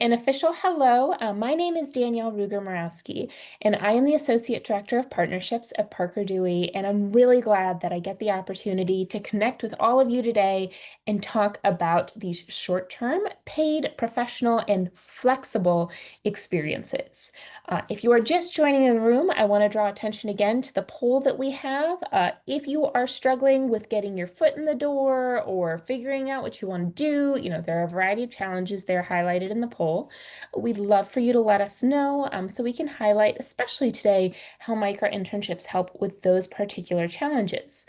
An official hello. My name is Danielle Ruger-Morawski, and I am the Associate Director of Partnerships at Parker Dewey, and I'm really glad that I get the opportunity to connect with all of you today and talk about these short-term, paid, professional, and flexible experiences. If you are just joining the room, I want to draw attention again to the poll that we have. If you are struggling with getting your foot in the door or figuring out what you want to do, there are a variety of challenges there highlighted in the poll. We'd love for you to let us know so we can highlight, especially today, how micro internships help with those particular challenges.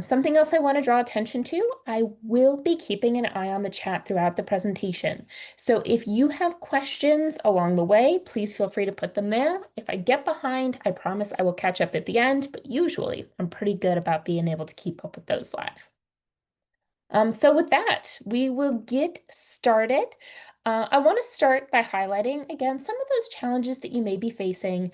Something else I want to draw attention to, I will be keeping an eye on the chat throughout the presentation. So if you have questions along the way, please feel free to put them there. If I get behind, I promise I will catch up at the end, but usually I'm pretty good about being able to keep up with those live. So with that, we will get started. I want to start by highlighting again some of those challenges that you may be facing.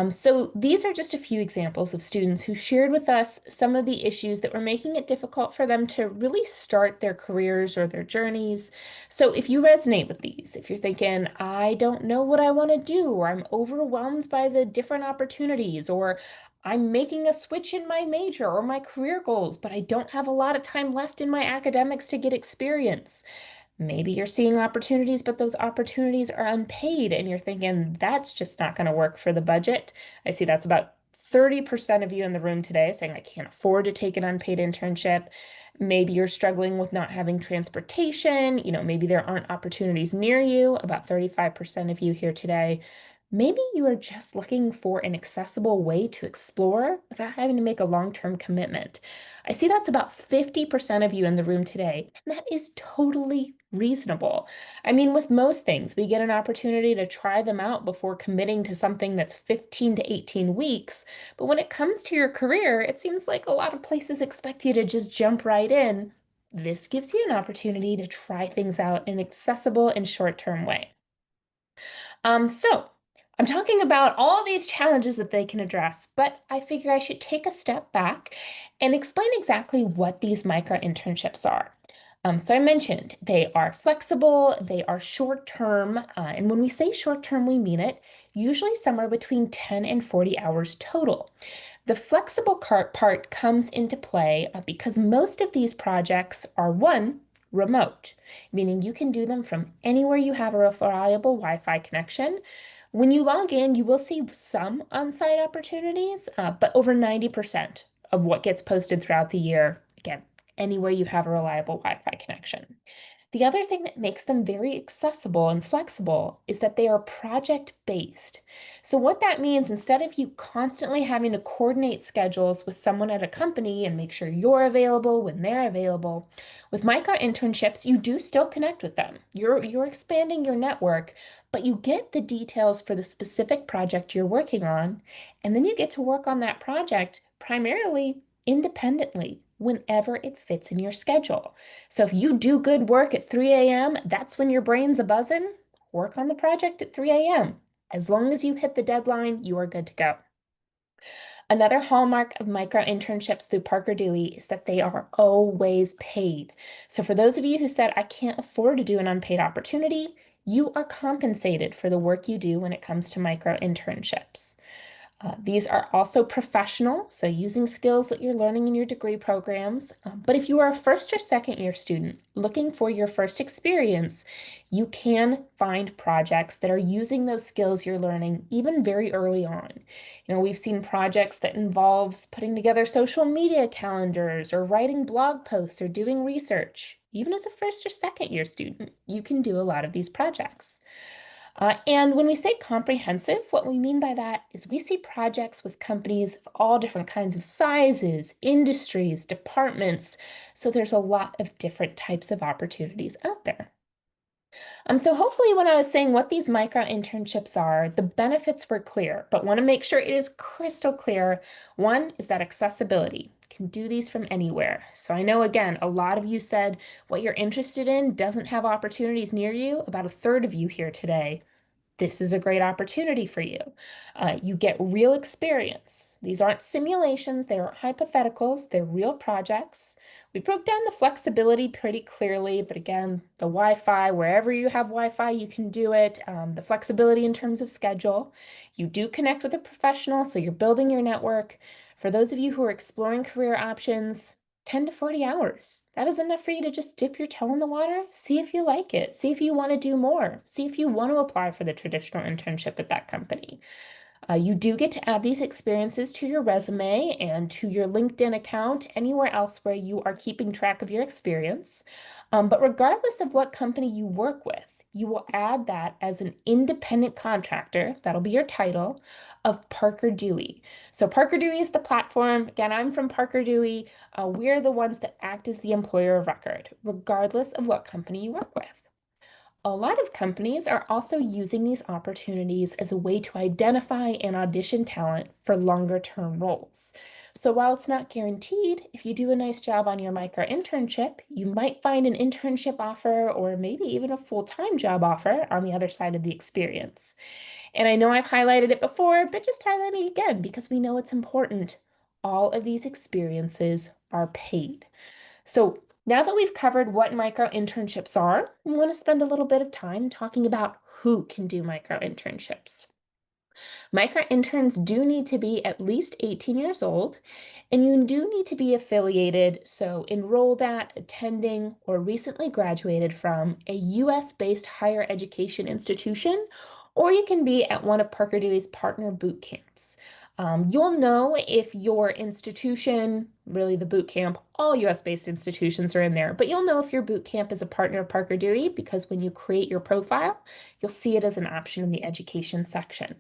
So these are just a few examples of students who shared with us some of the issues that were making it difficult for them to really start their careers or their journeys. So if you resonate with these, if you're thinking, I don't know what I want to do, or I'm overwhelmed by the different opportunities, or I'm making a switch in my major or my career goals, but I don't have a lot of time left in my academics to get experience. Maybe you're seeing opportunities, but those opportunities are unpaid, and you're thinking that's just not going to work for the budget. I see that's about 30% of you in the room today saying, I can't afford to take an unpaid internship. Maybe you're struggling with not having transportation. Maybe there aren't opportunities near you. About 35% of you here today. Maybe you are just looking for an accessible way to explore without having to make a long-term commitment. I see that's about 50% of you in the room today, and that is totally reasonable. I mean, with most things, we get an opportunity to try them out before committing to something that's 15 to 18 weeks. But when it comes to your career, it seems like a lot of places expect you to just jump right in. This gives you an opportunity to try things out in an accessible and short-term way. So I'm talking about all these challenges that they can address, but I figure I should take a step back and explain exactly what these micro internships are. So I mentioned they are flexible, they are short term, and when we say short term, we mean it, usually somewhere between 10 and 40 hours total. The flexible part comes into play because most of these projects are one, remote, meaning you can do them from anywhere you have a reliable Wi-Fi connection. When you log in, you will see some on-site opportunities, but over 90% of what gets posted throughout the year, again, anywhere you have a reliable Wi-Fi connection. The other thing that makes them very accessible and flexible is that they are project-based. So what that means, instead of you constantly having to coordinate schedules with someone at a company and make sure you're available when they're available, with micro internships, you do still connect with them. You're expanding your network, but you get the details for the specific project you're working on, and then you get to work on that project primarily independently whenever it fits in your schedule. So if you do good work at 3 a.m., that's when your brain's a buzzing. Work on the project at 3 a.m. As long as you hit the deadline, you are good to go. Another hallmark of micro internships through Parker Dewey is that they are always paid. So for those of you who said, I can't afford to do an unpaid opportunity, you are compensated for the work you do when it comes to micro internships. These are also professional, so using skills that you're learning in your degree programs. But if you are a first or second year student looking for your first experience, you can find projects that are using those skills you're learning even very early on. We've seen projects that involves putting together social media calendars or writing blog posts or doing research. Even as a first or second year student, you can do a lot of these projects. And when we say comprehensive, what we mean by that is we see projects with companies of all different kinds of sizes, industries, departments. So there's a lot of different types of opportunities out there. So hopefully when I was saying what these micro internships are, the benefits were clear, but want to make sure it is crystal clear. One is that accessibility. You can do these from anywhere. So I know, again, a lot of you said what you're interested in doesn't have opportunities near you. About a third of you here today this is a great opportunity for you. You get real experience. These aren't simulations, they aren't hypotheticals, they're real projects. We broke down the flexibility pretty clearly, but again, the Wi-Fi, wherever you have Wi-Fi, you can do it. The flexibility in terms of schedule. You do connect with a professional, so you're building your network. For those of you who are exploring career options, 10 to 40 hours. That is enough for you to just dip your toe in the water, see if you like it, see if you want to do more, see if you want to apply for the traditional internship at that company. You do get to add these experiences to your resume and to your LinkedIn account, anywhere else where you are keeping track of your experience. But regardless of what company you work with, you will add that as an independent contractor, that'll be your title, of Parker Dewey. So Parker Dewey is the platform. Again, I'm from Parker Dewey. We're the ones that act as the employer of record, regardless of what company you work with. A lot of companies are also using these opportunities as a way to identify and audition talent for longer term roles. So while it's not guaranteed, if you do a nice job on your micro internship, you might find an internship offer or maybe even a full-time job offer on the other side of the experience. And I know I've highlighted it before, but just highlighting it again because we know it's important. All of these experiences are paid. So now that we've covered what micro internships are, we want to spend a little bit of time talking about who can do micro internships. Micro interns do need to be at least 18 years old, and you do need to be affiliated, so enrolled at, attending, or recently graduated from a US-based higher education institution, or you can be at one of Parker Dewey's partner boot camps. You'll know if your institution, really the boot camp, all US-based institutions are in there, but you'll know if your boot camp is a partner of Parker Dewey because when you create your profile, you'll see it as an option in the education section.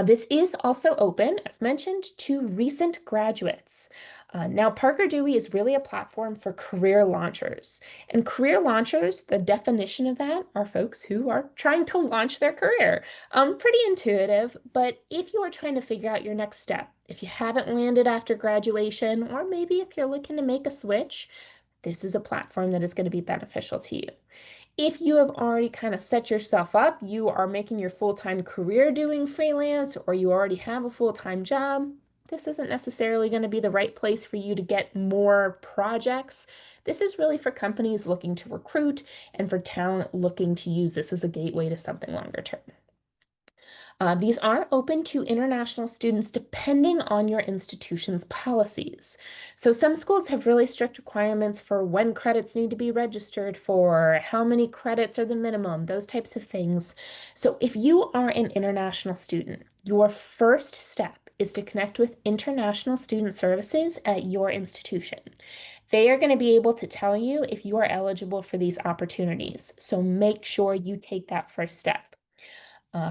This is also open, as mentioned, to recent graduates. Now, Parker Dewey is really a platform for career launchers. And career launchers, the definition of that are folks who are trying to launch their career. Pretty intuitive, but if you are trying to figure out your next step, if you haven't landed after graduation, or maybe if you're looking to make a switch, this is a platform that is going to be beneficial to you. If you have already kind of set yourself up, you are making your full-time career doing freelance, or you already have a full-time job, this isn't necessarily going to be the right place for you to get more projects. This is really for companies looking to recruit and for talent looking to use this as a gateway to something longer term. These are open to international students depending on your institution's policies. So some schools have really strict requirements for when credits need to be registered for, how many credits are the minimum, those types of things. So if you are an international student, your first step is to connect with International Student Services at your institution. They are going to be able to tell you if you are eligible for these opportunities. So make sure you take that first step.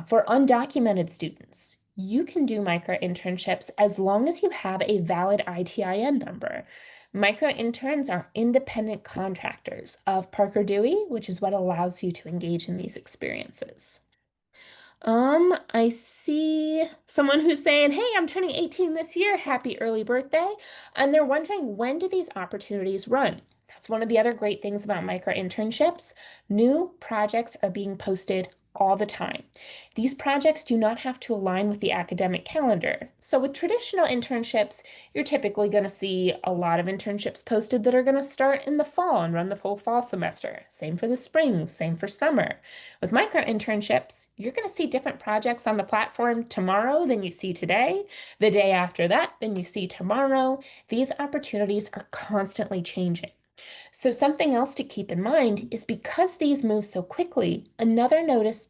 For undocumented students, you can do micro internships as long as you have a valid ITIN number. Micro interns are independent contractors of Parker Dewey, which is what allows you to engage in these experiences. I see someone who's saying, hey, I'm turning 18 this year. Happy early birthday. And they're wondering, when do these opportunities run? That's one of the other great things about micro internships. New projects are being posted all the time. These projects do not have to align with the academic calendar. So with traditional internships, you're typically going to see a lot of internships posted that are going to start in the fall and run the full fall semester. Same for the spring, same for summer. With micro internships, you're going to see different projects on the platform tomorrow than you see today, the day after that than you see tomorrow. These opportunities are constantly changing. So something else to keep in mind is because these move so quickly, another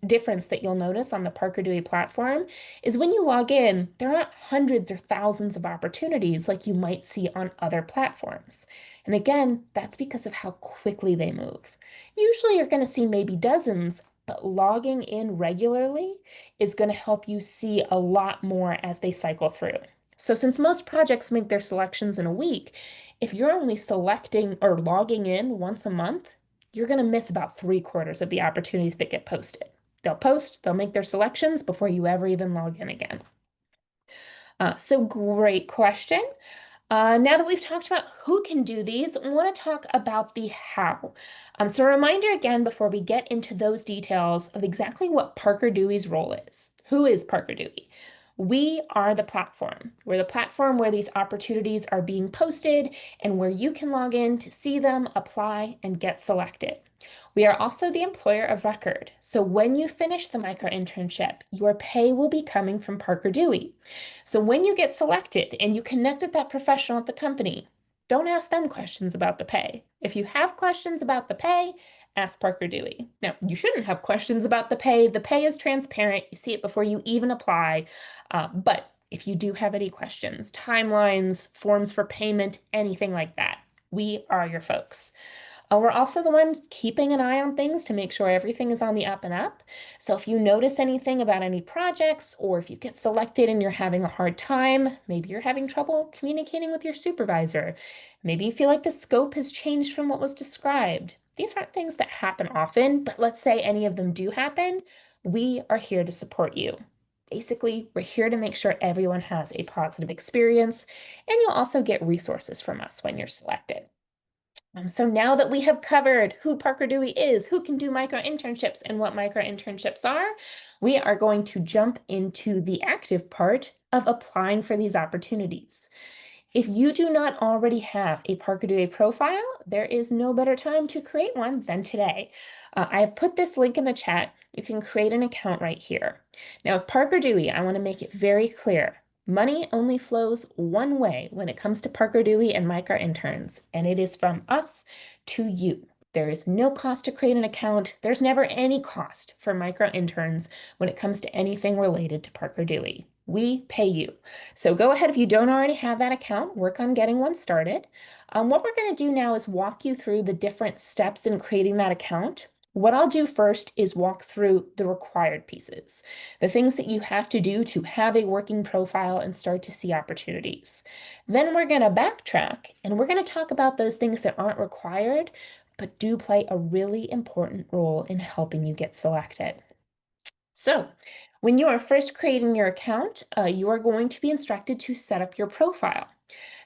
difference that you'll notice on the Parker Dewey platform is when you log in, there aren't hundreds or thousands of opportunities like you might see on other platforms. And again, that's because of how quickly they move. Usually you're going to see maybe dozens, but logging in regularly is going to help you see a lot more as they cycle through. So since most projects make their selections in a week, if you're only selecting or logging in once a month, you're going to miss about 3/4 of the opportunities that get posted. They'll post, they'll make their selections before you ever even log in again. So great question. Now that we've talked about who can do these, I want to talk about the how. So a reminder again before we get into those details of exactly what Parker Dewey's role is. Who is Parker Dewey? We are the platform. We're the platform where these opportunities are being posted and where you can log in to see them, apply, and get selected. We are also the employer of record. So when you finish the micro internship, your pay will be coming from Parker Dewey. So when you get selected and you connect with that professional at the company, don't ask them questions about the pay. If you have questions about the pay, ask Parker Dewey. Now, you shouldn't have questions about the pay. The pay is transparent. You see it before you even apply. But if you do have any questions, timelines, forms for payment, anything like that, we are your folks. We're also the ones keeping an eye on things to make sure everything is on the up and up. So if you notice anything about any projects, or if you get selected and you're having a hard time, maybe you're having trouble communicating with your supervisor, maybe you feel like the scope has changed from what was described. These aren't things that happen often, but let's say any of them do happen, we are here to support you. Basically, we're here to make sure everyone has a positive experience, and you'll also get resources from us when you're selected. So now that we have covered who Parker Dewey is, who can do micro internships, and what micro internships are, we are going to jump into the active part of applying for these opportunities. If you do not already have a Parker Dewey profile, there is no better time to create one than today. I have put this link in the chat. You can create an account right here. Now, with Parker Dewey, I want to make it very clear. Money only flows one way when it comes to Parker Dewey and micro interns, and it is from us to you. There is no cost to create an account. There's never any cost for micro interns when it comes to anything related to Parker Dewey. We pay you. So go ahead, if you don't already have that account, work on getting one started. What we're going to do now is walk you through the different steps in creating that account. What I'll do first is walk through the required pieces, the things that you have to do to have a working profile and start to see opportunities. Then we're going to backtrack and we're going to talk about those things that aren't required, but do play a really important role in helping you get selected. So, when you are first creating your account, you are going to be instructed to set up your profile.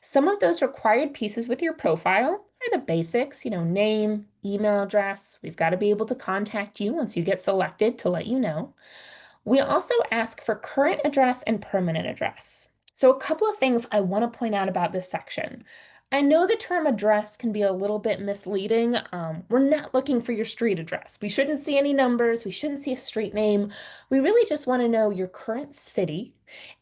Some of those required pieces with your profile are the basics, name, email address. We've got to be able to contact you once you get selected to let you know. We also ask for current address and permanent address. So a couple of things I want to point out about this section. I know the term address can be a little bit misleading. We're not looking for your street address. We shouldn't see any numbers. We shouldn't see a street name. We really just want to know your current city,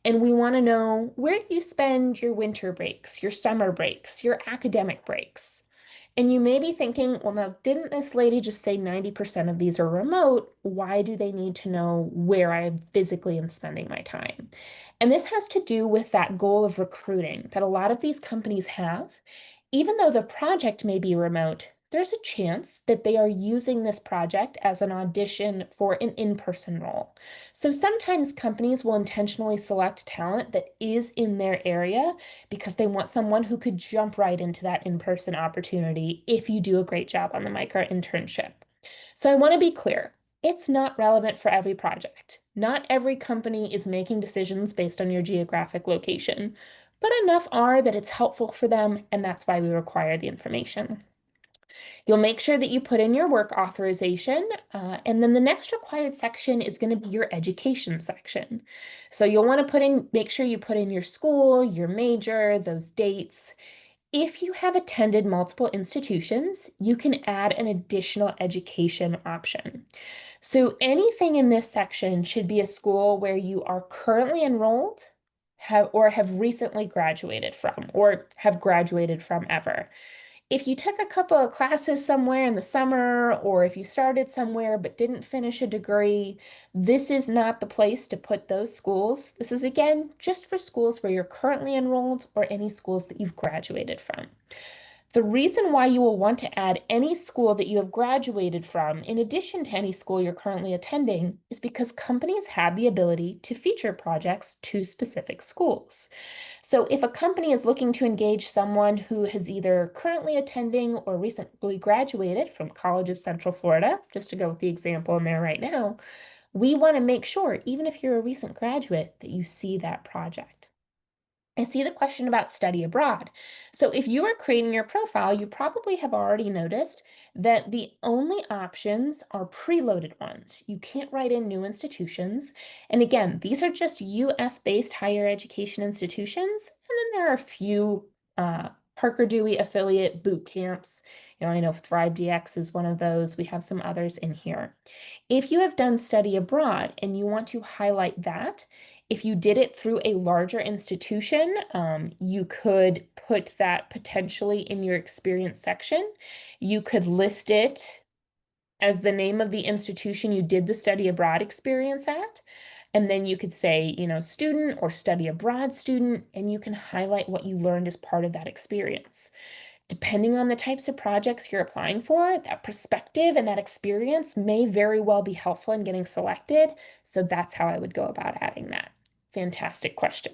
and we want to know where do you spend your winter breaks, your summer breaks, your academic breaks. And you may be thinking, well, now, didn't this lady just say 90% of these are remote? Why do they need to know where I physically am spending my time? And this has to do with that goal of recruiting that a lot of these companies have. Even though the project may be remote, there's a chance that they are using this project as an audition for an in-person role. So sometimes companies will intentionally select talent that is in their area because they want someone who could jump right into that in-person opportunity if you do a great job on the micro internship. So I want to be clear. It's not relevant for every project. Not every company is making decisions based on your geographic location, but enough are that it's helpful for them, and that's why we require the information. You'll make sure that you put in your work authorization, and then the next required section is going to be your education section. So you'll want to make sure you put in your school, your major, those dates. If you have attended multiple institutions, you can add an additional education option. So anything in this section should be a school where you are currently enrolled, have recently graduated from, or have graduated from ever. If you took a couple of classes somewhere in the summer, or if you started somewhere but didn't finish a degree, this is not the place to put those schools. This is, again, just for schools where you're currently enrolled or any schools that you've graduated from. The reason why you will want to add any school that you have graduated from, in addition to any school you're currently attending, is because companies have the ability to feature projects to specific schools. So if a company is looking to engage someone who has either currently attending or recently graduated from College of Central Florida, just to go with the example in there right now, we want to make sure, even if you're a recent graduate, that you see that project. I see the question about study abroad. So if you are creating your profile, you probably have already noticed that the only options are preloaded ones. You can't write in new institutions. And again, these are just US-based higher education institutions. And then there are a few Parker Dewey affiliate boot camps. I know Thrive DX is one of those. We have some others in here. If you have done study abroad and you want to highlight that, if you did it through a larger institution, you could put that potentially in your experience section. You could list it as the name of the institution you did the study abroad experience at. And then you could say, student or study abroad student, and you can highlight what you learned as part of that experience. Depending on the types of projects you're applying for, that perspective and that experience may very well be helpful in getting selected. So that's how I would go about adding that. Fantastic question.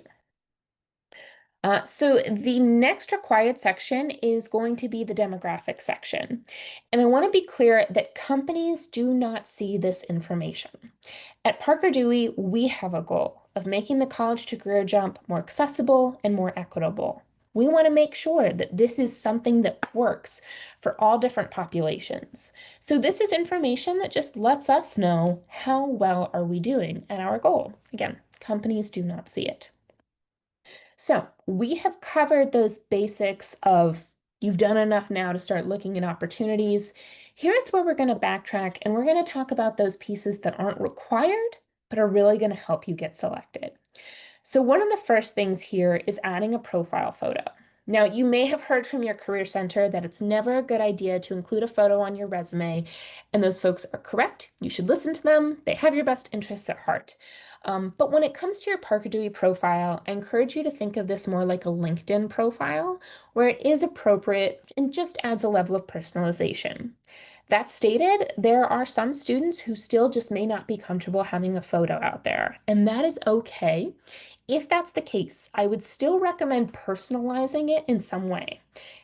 So the next required section is going to be the demographic section. And I want to be clear that companies do not see this information. At Parker Dewey, we have a goal of making the college to career jump more accessible and more equitable. We want to make sure that this is something that works for all different populations. So this is information that just lets us know how well are we doing at our goal. Again, companies do not see it. So we have covered those basics of you've done enough now to start looking at opportunities. Here's where we're going to backtrack and we're going to talk about those pieces that aren't required, but are really going to help you get selected. So one of the first things here is adding a profile photo. Now, you may have heard from your career center that it's never a good idea to include a photo on your resume, and those folks are correct. You should listen to them. They have your best interests at heart. But when it comes to your Parker Dewey profile, I encourage you to think of this more like a LinkedIn profile, where it is appropriate and just adds a level of personalization. That stated, there are some students who still just may not be comfortable having a photo out there, and that is okay. If that's the case, I would still recommend personalizing it in some way.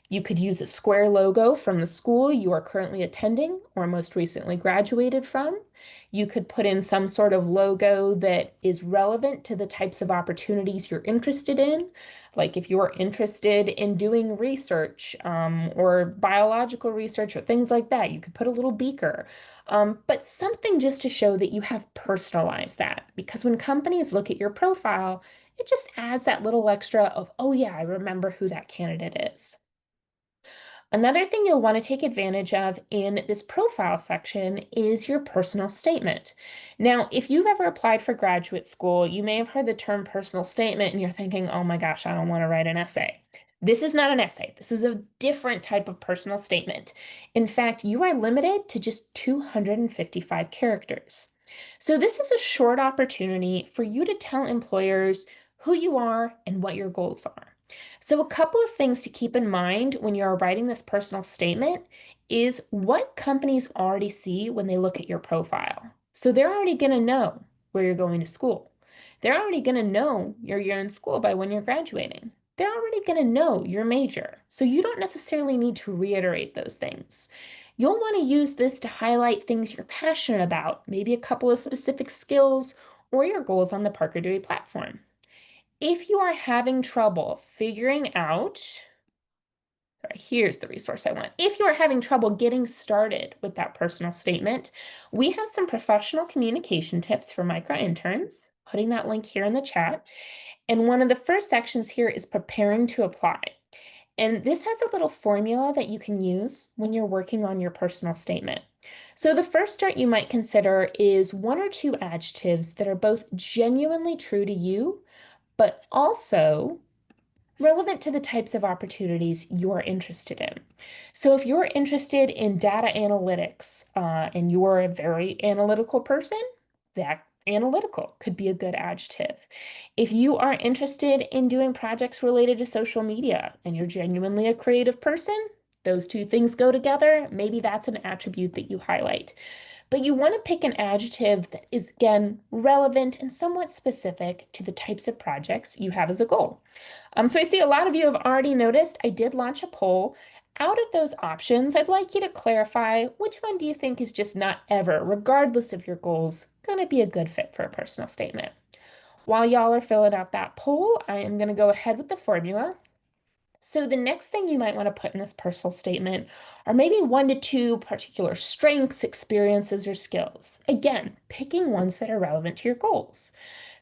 You could use a square logo from the school you are currently attending or most recently graduated from. You could put in some sort of logo that is relevant to the types of opportunities you're interested in. Like if you're interested in doing research or biological research or things like that, you could put a little beaker. But something just to show that you have personalized that. Because when companies look at your profile, it just adds that little extra of, oh yeah, I remember who that candidate is. Another thing you'll want to take advantage of in this profile section is your personal statement. Now, if you've ever applied for graduate school, you may have heard the term personal statement and you're thinking, oh my gosh, I don't want to write an essay. This is not an essay. This is a different type of personal statement. In fact, you are limited to just 255 characters. So this is a short opportunity for you to tell employers who you are and what your goals are. So a couple of things to keep in mind when you're writing this personal statement is what companies already see when they look at your profile. So they're already going to know where you're going to school. They're already going to know you're in school by when you're graduating. They're already going to know your major. So you don't necessarily need to reiterate those things. You'll want to use this to highlight things you're passionate about, maybe a couple of specific skills or your goals on the Parker Dewey platform. If you are having trouble figuring out, sorry, here's the resource I want. If you are having trouble getting started with that personal statement, we have some professional communication tips for micro interns, putting that link here in the chat. And one of the first sections here is preparing to apply. And this has a little formula that you can use when you're working on your personal statement. So the first start you might consider is one or two adjectives that are both genuinely true to you, but also relevant to the types of opportunities you're interested in. So if you're interested in data analytics and you're a very analytical person, that analytical could be a good adjective. If you are interested in doing projects related to social media and you're genuinely a creative person, those two things go together. Maybe that's an attribute that you highlight. But you want to pick an adjective that is, again, relevant and somewhat specific to the types of projects you have as a goal. So I see a lot of you have already noticed I did launch a poll. Out of those options, I'd like you to clarify which one do you think is just not ever, regardless of your goals, going to be a good fit for a personal statement. While y'all are filling out that poll, I am going to go ahead with the formula. So the next thing you might want to put in this personal statement are maybe 1 to 2 particular strengths, experiences, or skills. Again, picking ones that are relevant to your goals.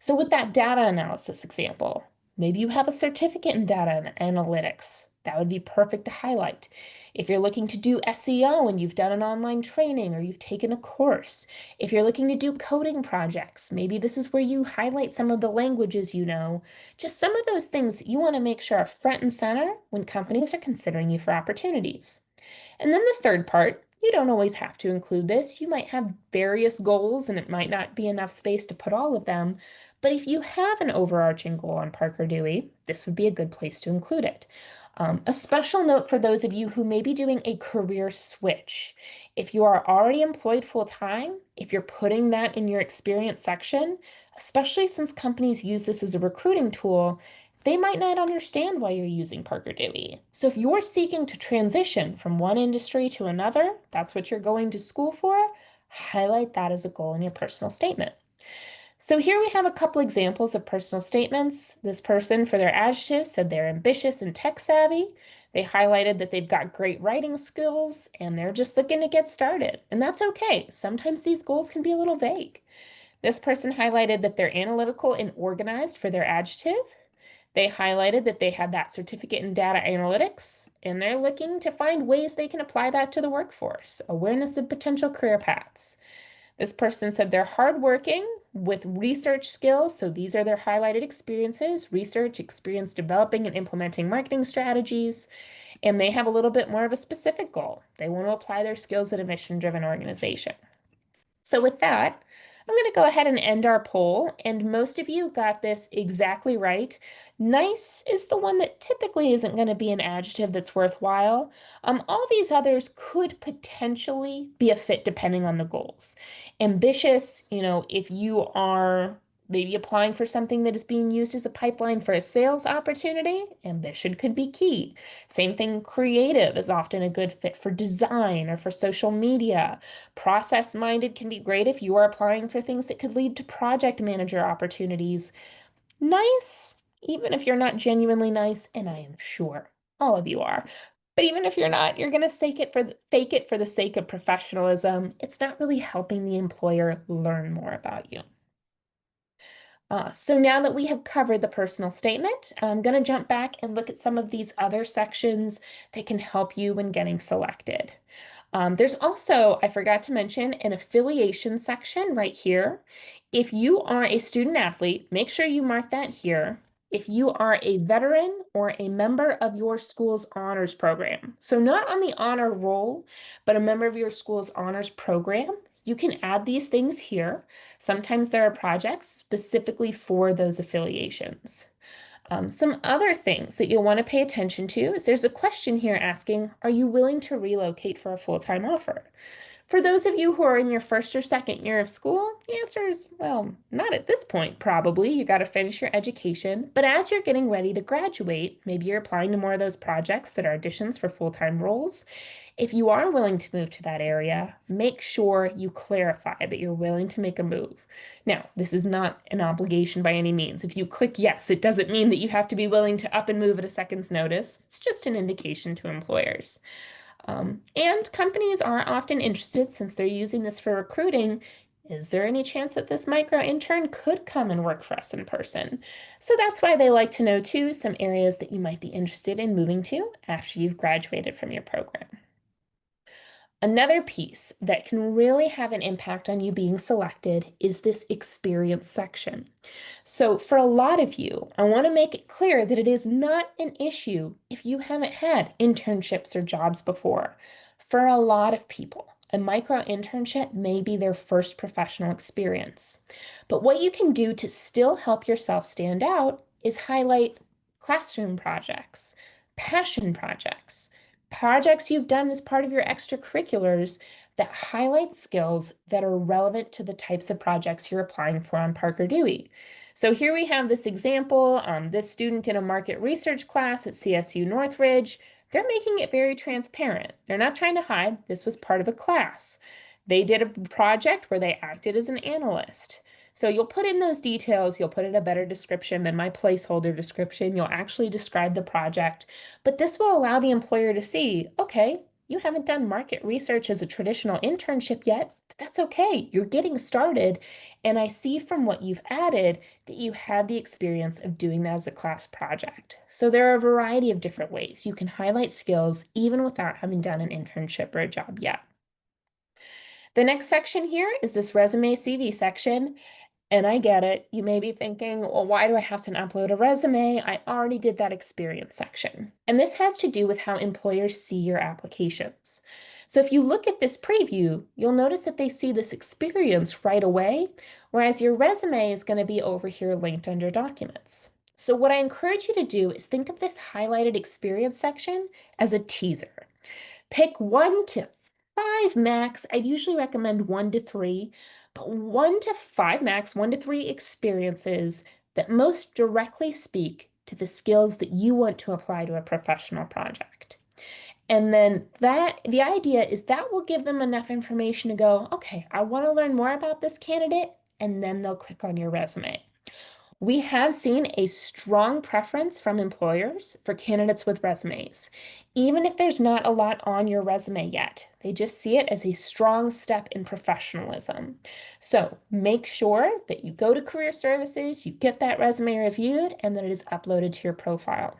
So with that data analysis example, maybe you have a certificate in data analytics. That would be perfect to highlight. If you're looking to do SEO and you've done an online training or you've taken a course, if you're looking to do coding projects, maybe this is where you highlight some of the languages you know, just some of those things that you want to make sure are front and center when companies are considering you for opportunities. And then the third part, you don't always have to include this. You might have various goals and it might not be enough space to put all of them. But if you have an overarching goal on Parker Dewey, this would be a good place to include it. A special note for those of you who may be doing a career switch. If you are already employed full time, if you're putting that in your experience section, especially since companies use this as a recruiting tool, they might not understand why you're using Parker Dewey. So if you're seeking to transition from one industry to another, that's what you're going to school for, highlight that as a goal in your personal statement. So here we have a couple examples of personal statements. This person, for their adjectives, said they're ambitious and tech savvy. They highlighted that they've got great writing skills and they're just looking to get started. And that's okay. Sometimes these goals can be a little vague. This person highlighted that they're analytical and organized for their adjective. They highlighted that they have that certificate in data analytics, and they're looking to find ways they can apply that to the workforce, awareness of potential career paths. This person said they're hardworking with research skills. So these are their highlighted experiences, research, experience developing and implementing marketing strategies. And they have a little bit more of a specific goal. They want to apply their skills at a mission-driven organization. So with that, I'm going to go ahead and end our poll, and most of you got this exactly right. Nice is the one that typically isn't going to be an adjective that's worthwhile. All these others could potentially be a fit depending on the goals. Ambitious, if you are maybe applying for something that is being used as a pipeline for a sales opportunity, ambition could be key. Same thing, creative is often a good fit for design or for social media. Process-minded can be great if you are applying for things that could lead to project manager opportunities. Nice, even if you're not genuinely nice, and I am sure all of you are. But even if you're not, you're going to fake it for the sake of professionalism. It's not really helping the employer learn more about you. So now that we have covered the personal statement, I'm going to jump back and look at some of these other sections that can help you when getting selected. There's also, I forgot to mention, an affiliation section right here. If you are a student athlete, make sure you mark that here. If you are a veteran or a member of your school's honors program, so not on the honor roll, but a member of your school's honors program, you can add these things here. Sometimes there are projects specifically for those affiliations. Some other things that you'll want to pay attention to is there's a question here asking, are you willing to relocate for a full-time offer? For those of you who are in your first or second year of school, the answer is, well, not at this point, probably. You got to finish your education. But as you're getting ready to graduate, maybe you're applying to more of those projects that are auditions for full-time roles. If you are willing to move to that area, make sure you clarify that you're willing to make a move. Now, this is not an obligation by any means. If you click yes, it doesn't mean that you have to be willing to up and move at a second's notice. It's just an indication to employers. And companies are often interested, since they're using this for recruiting, is there any chance that this micro intern could come and work for us in person? So that's why they like to know too some areas that you might be interested in moving to after you've graduated from your program. Another piece that can really have an impact on you being selected is this experience section. So for a lot of you, I want to make it clear that it is not an issue if you haven't had internships or jobs before. For a lot of people, a micro internship may be their first professional experience. But what you can do to still help yourself stand out is highlight classroom projects, passion projects, projects you've done as part of your extracurriculars that highlight skills that are relevant to the types of projects you're applying for on Parker Dewey. So here we have this example, this student in a market research class at CSU Northridge. They're making it very transparent. They're not trying to hide. This was part of a class. They did a project where they acted as an analyst. So you'll put in those details, you'll put in a better description than my placeholder description. You'll actually describe the project, but this will allow the employer to see, okay, you haven't done market research as a traditional internship yet, but that's okay. You're getting started. And I see from what you've added that you had the experience of doing that as a class project. So there are a variety of different ways you can highlight skills even without having done an internship or a job yet. The next section here is this resume CV section. And I get it. You may be thinking, well, why do I have to upload a resume? I already did that experience section. And this has to do with how employers see your applications. So if you look at this preview, you'll notice that they see this experience right away, whereas your resume is going to be over here linked under documents. So what I encourage you to do is think of this highlighted experience section as a teaser. Pick 1 to 5 max. I'd usually recommend 1 to 3, but 1 to 5 max, 1 to 3 experiences that most directly speak to the skills that you want to apply to a professional project. And then the idea is that will give them enough information to go, okay, I want to learn more about this candidate, and then they'll click on your resume. We have seen a strong preference from employers for candidates with resumes, even if there's not a lot on your resume yet. They just see it as a strong step in professionalism. So make sure that you go to Career Services, you get that resume reviewed, and that it is uploaded to your profile.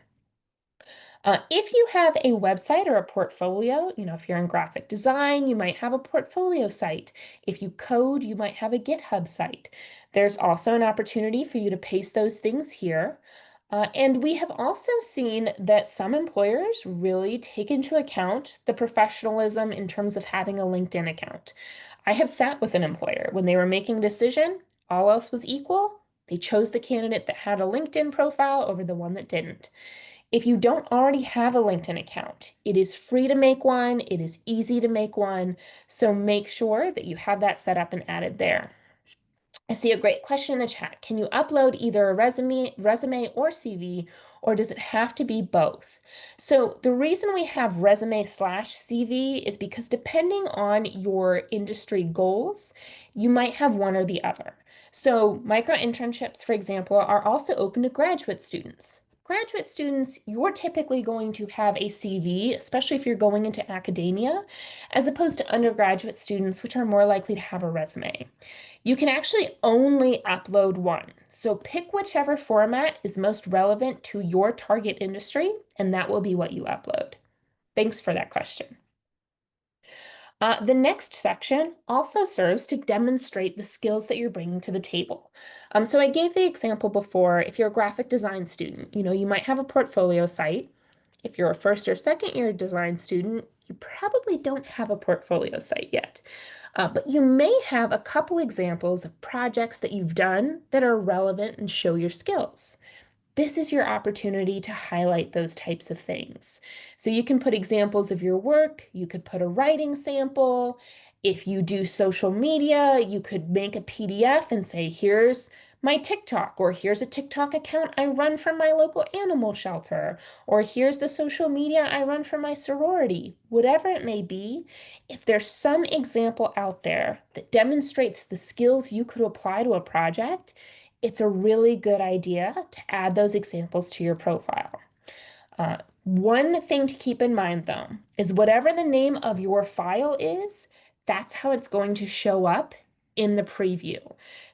If you have a website or a portfolio, if you're in graphic design, you might have a portfolio site. If you code, you might have a GitHub site. There's also an opportunity for you to paste those things here. And we have also seen that some employers really take into account the professionalism in terms of having a LinkedIn account. I have sat with an employer when they were making a decision, all else was equal. They chose the candidate that had a LinkedIn profile over the one that didn't. If you don't already have a LinkedIn account, it is free to make one. It is easy to make one. So make sure that you have that set up and added there. I see a great question in the chat. Can you upload either a resume or CV, or does it have to be both? So the reason we have resume/CV is because depending on your industry goals, you might have one or the other. So micro-internships, for example, are also open to graduate students. Graduate students, you're typically going to have a CV, especially if you're going into academia, as opposed to undergraduate students, which are more likely to have a resume. You can actually only upload one. So pick whichever format is most relevant to your target industry, and that will be what you upload. Thanks for that question. The next section also serves to demonstrate the skills that you're bringing to the table. So I gave the example before, if you're a graphic design student, you might have a portfolio site. If you're a first or second year design student, you probably don't have a portfolio site yet. But you may have a couple examples of projects that you've done that are relevant and show your skills. This is your opportunity to highlight those types of things. So you can put examples of your work, you could put a writing sample. If you do social media, you could make a PDF and say, here's my TikTok, or here's a TikTok account I run from my local animal shelter, or here's the social media I run for my sorority. Whatever it may be, if there's some example out there that demonstrates the skills you could apply to a project, it's a really good idea to add those examples to your profile. One thing to keep in mind, though, is whatever the name of your file is, that's how it's going to show up in the preview.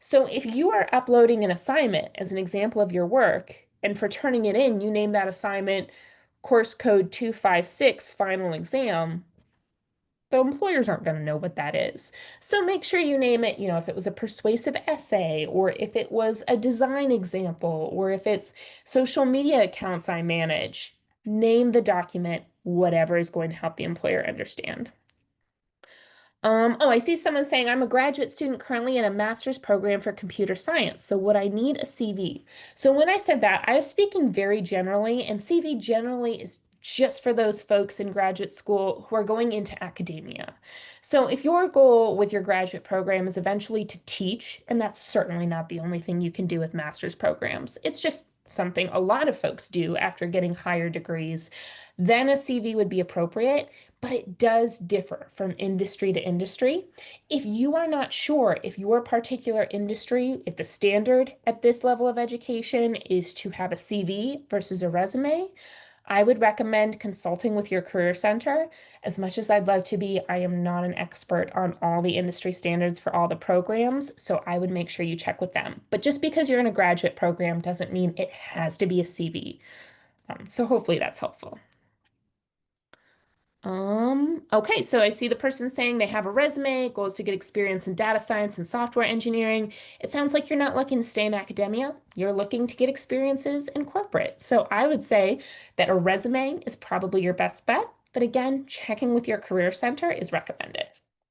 So if you are uploading an assignment as an example of your work, and for turning it in, you name that assignment course code 256 final exam, the employers aren't going to know what that is. So make sure you name it, if it was a persuasive essay, or if it was a design example, or if it's social media accounts I manage, name the document, whatever is going to help the employer understand. Oh, I see someone saying I'm a graduate student currently in a master's program for computer science. So would I need a CV? So when I said that, I was speaking very generally, and CV generally is just for those folks in graduate school who are going into academia. So if your goal with your graduate program is eventually to teach, and that's certainly not the only thing you can do with master's programs, it's just something a lot of folks do after getting higher degrees, then a CV would be appropriate. but it does differ from industry to industry. If you are not sure if your particular industry, if the standard at this level of education is to have a CV versus a resume, I would recommend consulting with your career center. As much as I'd love to be, I am not an expert on all the industry standards for all the programs, so I would make sure you check with them. But just because you're in a graduate program doesn't mean it has to be a CV. So hopefully that's helpful. Okay, so I see the person saying they have a resume, goals to get experience in data science and software engineering. It sounds like you're not looking to stay in academia. You're looking to get experiences in corporate. So I would say that a resume is probably your best bet. But again, checking with your career center is recommended.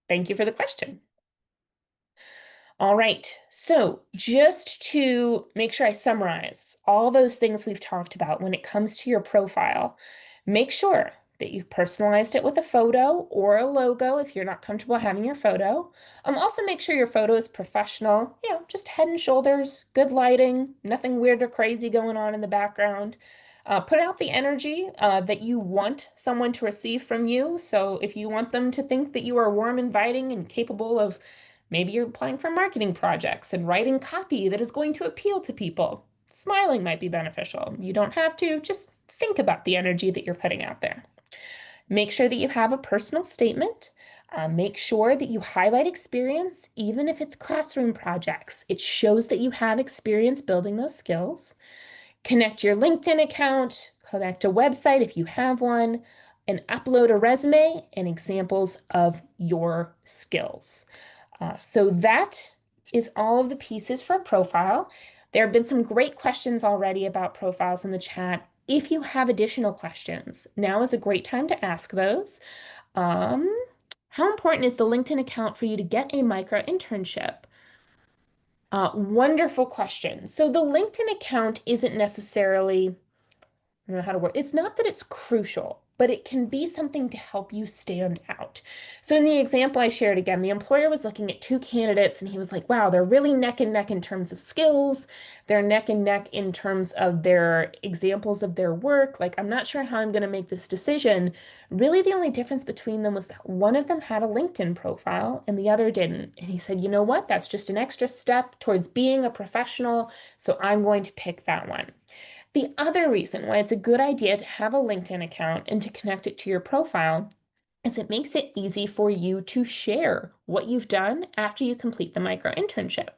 Thank you for the question. All right, so just to make sure I summarize all those things we've talked about when it comes to your profile, make sure that you've personalized it with a photo or a logo if you're not comfortable having your photo. Also make sure your photo is professional, just head and shoulders, good lighting, nothing weird or crazy going on in the background. Put out the energy that you want someone to receive from you. So if you want them to think that you are warm, inviting, and capable of maybe you're applying for marketing projects and writing copy that is going to appeal to people. Smiling might be beneficial. You don't have to, just think about the energy that you're putting out there. Make sure that you have a personal statement. Make sure that you highlight experience, even if it's classroom projects. It shows that you have experience building those skills. Connect your LinkedIn account, connect a website if you have one, and upload a resume and examples of your skills. So that is all of the pieces for a profile. There have been some great questions already about profiles in the chat. If you have additional questions, now is a great time to ask those. How important is the LinkedIn account for you to get a micro-internship? Wonderful question. So the LinkedIn account isn't necessarily, I don't know how to word. It's not that it's crucial, but it can be something to help you stand out. So in the example I shared again, the employer was looking at two candidates and he was like, wow, they're really neck and neck in terms of skills. They're neck and neck in terms of their examples of their work. Like, I'm not sure how I'm going to make this decision. Really, the only difference between them was that one of them had a LinkedIn profile and the other didn't. And he said, you know what? That's just an extra step towards being a professional. So I'm going to pick that one. The other reason why it's a good idea to have a LinkedIn account and to connect it to your profile is it makes it easy for you to share what you've done after you complete the micro internship.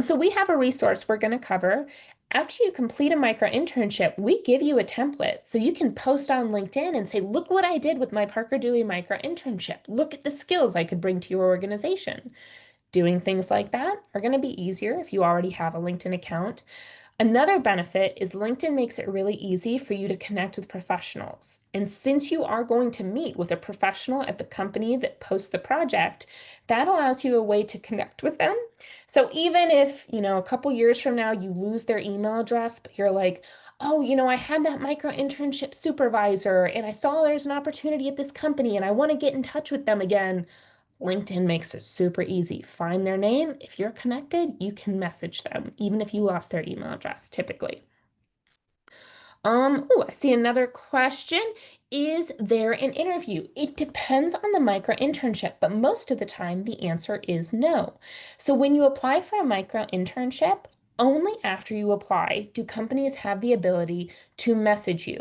So we have a resource we're going to cover. After you complete a micro internship, we give you a template so you can post on LinkedIn and say, look what I did with my Parker Dewey micro internship. Look at the skills I could bring to your organization. Doing things like that are going to be easier if you already have a LinkedIn account. Another benefit is LinkedIn makes it really easy for you to connect with professionals. And since you are going to meet with a professional at the company that posts the project, that allows you a way to connect with them. So even if, a couple years from now you lose their email address, but you're like, oh, I had that micro internship supervisor and I saw there's an opportunity at this company and I want to get in touch with them again. LinkedIn makes it super easy. Find their name. If you're connected, you can message them, even if you lost their email address, typically. I see another question. Is there an interview? It depends on the micro internship, but most of the time the answer is no. So when you apply for a micro internship, only after you apply do companies have the ability to message you.